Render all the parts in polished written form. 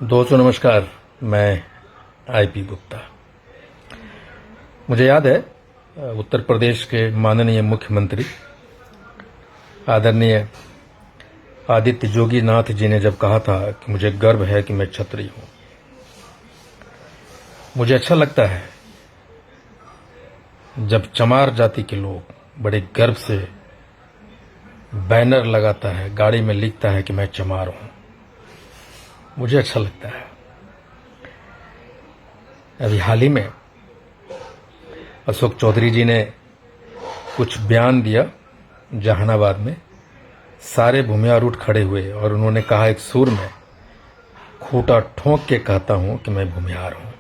दोस्तों नमस्कार। मैं आईपी गुप्ता। मुझे याद है उत्तर प्रदेश के माननीय मुख्यमंत्री आदरणीय आदित्य जोगी नाथ जी ने जब कहा था कि मुझे गर्व है कि मैं क्षत्रिय हूं। मुझे अच्छा लगता है जब चमार जाति के लोग बड़े गर्व से बैनर लगाता है, गाड़ी में लिखता है कि मैं चमार हूं। मुझे अच्छा लगता है। अभी हाल ही में अशोक चौधरी जी ने कुछ बयान दिया जहानाबाद में। सारे भूमिहार उठ खड़े हुए और उन्होंने कहा एक सुर में, खूंटा ठोंक के कहता हूं कि मैं भूमिहार हूं।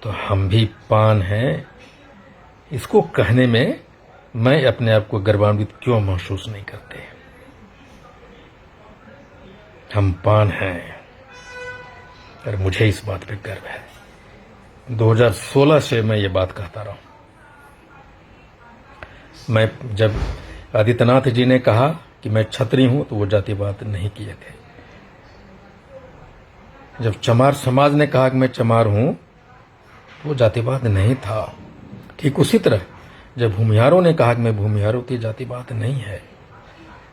तो हम भी पान हैं। इसको कहने में मैं अपने आप को गर्वान्वित क्यों महसूस नहीं करते। हम पान हैं और मुझे इस बात पे गर्व है। 2016 से मैं ये बात कहता रहा हूं। मैं जब आदित्यनाथ जी ने कहा कि मैं क्षत्रिय हूं तो वो जातिवाद नहीं किए थे। जब चमार समाज ने कहा कि मैं चमार हूं तो वो जातिवाद नहीं था। ठीक उसी तरह जब भूमिहारों ने कहा कि मैं भूमिहार हूं तो जातिवाद नहीं है।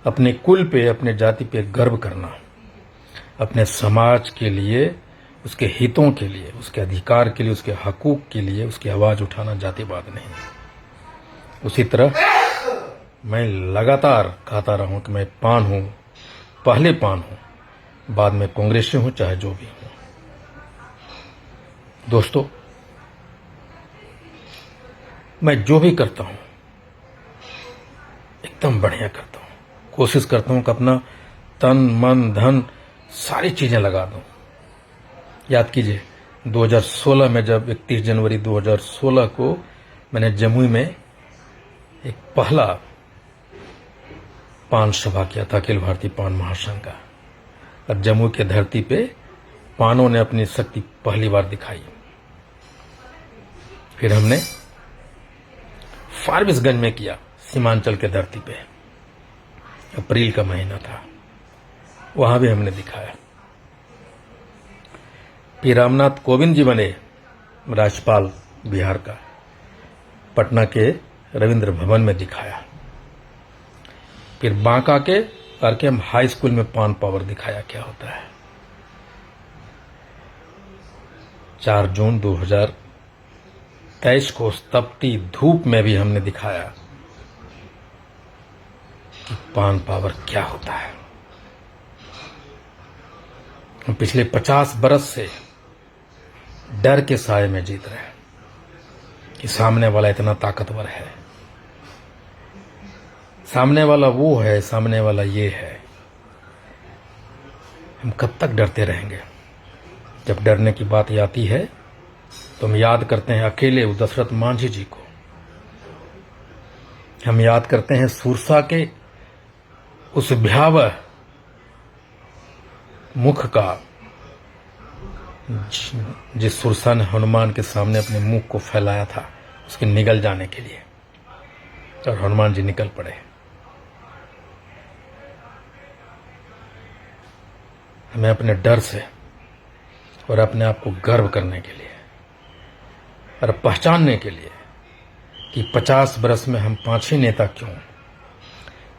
अपने कुल पे, अपने जाति पे गर्व करना, अपने समाज के लिए, उसके हितों के लिए, उसके अधिकार के लिए, उसके हकूक के लिए उसकी आवाज उठाना जातिवाद नहीं। उसी तरह मैं लगातार कहता रहा हूं कि मैं पान हूं, पहले पान हूं, बाद में कांग्रेसी हूं, चाहे जो भी हूं। दोस्तों, मैं जो भी करता हूं एकदम बढ़िया करता हूं। कोशिश करता हूं कि अपना तन मन धन सारी चीजें लगा दूं। याद कीजिए 2016 में जब 31 जनवरी 2016 को मैंने जमुई में एक पहला पान सभा किया था, अखिल भारतीय पान महासंघ का। और जमुई के धरती पे पानों ने अपनी शक्ति पहली बार दिखाई। फिर हमने फारबिसगंज में किया, सीमांचल के धरती पे। अप्रैल का महीना था, वहां भी हमने दिखाया। फिर रामनाथ कोविंद जी बने राज्यपाल बिहार का, पटना के रविंद्र भवन में दिखाया। फिर बांका के आरकेएम हाई स्कूल में पान पावर दिखाया क्या होता है। 4 जून 2023 को तपती धूप में भी हमने दिखाया कि पान पावर क्या होता है। हम पिछले 50 बरस से डर के साए में जीत रहे हैं कि सामने वाला इतना ताकतवर है, सामने वाला वो है, सामने वाला ये है। हम कब तक डरते रहेंगे। जब डरने की बात आती है तो हम याद करते हैं अकेले दशरथ मांझी जी को। हम याद करते हैं सुरसा के उस भयावह मुख का, जिस सुरसा ने हनुमान के सामने अपने मुख को फैलाया था उसके निगल जाने के लिए, और हनुमान जी निकल पड़े। हमें अपने डर से और अपने आप को गर्व करने के लिए और पहचानने के लिए कि 50 बरस में हम 5 ही नेता क्यों,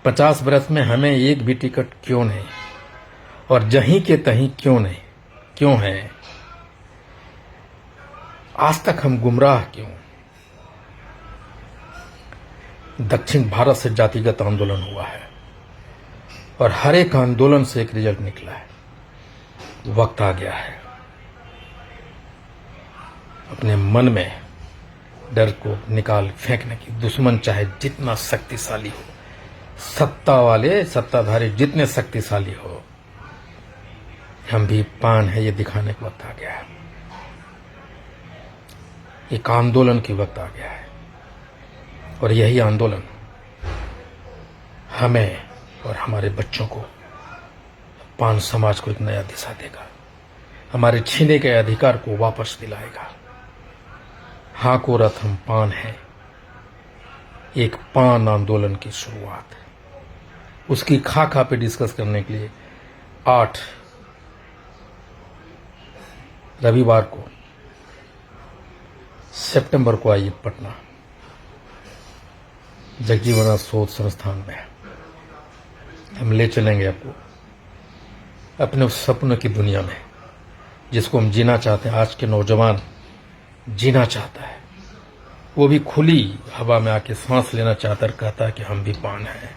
50 बरस में हमें एक भी टिकट क्यों नहीं, और जहीं के तहीं क्यों नहीं, क्यों है, आज तक हम गुमराह क्यों। दक्षिण भारत से जातिगत आंदोलन हुआ है और हर एक आंदोलन से एक रिजल्ट निकला है। वक्त आ गया है अपने मन में डर को निकाल फेंकने की। दुश्मन चाहे जितना शक्तिशाली हो, सत्ता वाले सत्ताधारी जितने शक्तिशाली हो, हम भी पान है ये दिखाने का वक्त आ गया है। एक आंदोलन की वक्त आ गया है और यही आंदोलन हमें और हमारे बच्चों को, पान समाज को एक नया दिशा देगा, हमारे छीने गए अधिकार को वापस दिलाएगा। हाँ को रथ हम पान है, एक पान आंदोलन की शुरुआत। उसकी खाका पे डिस्कस करने के लिए 8 रविवार को सितंबर को आइए पटना जगजीवन शोध संस्थान में। हम ले चलेंगे आपको अपने उस सपनों की दुनिया में जिसको हम जीना चाहते हैं। आज के नौजवान जीना चाहता है, वो भी खुली हवा में आके सांस लेना चाहता है, कहता है कि हम भी पान हैं,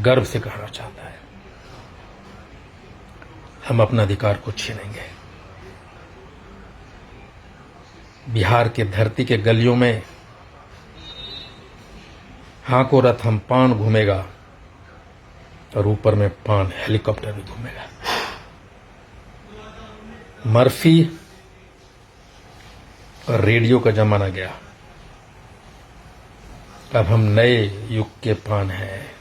गर्व से कहना चाहता है। हम अपना अधिकार को छीनेंगे। बिहार के धरती के गलियों में हाको रथ हम पान घूमेगा और ऊपर में पान हेलीकॉप्टर भी घूमेगा। मर्फी और रेडियो का जमाना गया, अब हम नए युग के पान हैं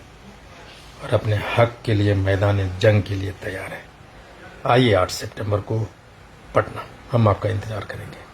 और अपने हक के लिए मैदान जंग के लिए तैयार हैं। आइए 8 सितंबर को पटना, हम आपका इंतजार करेंगे।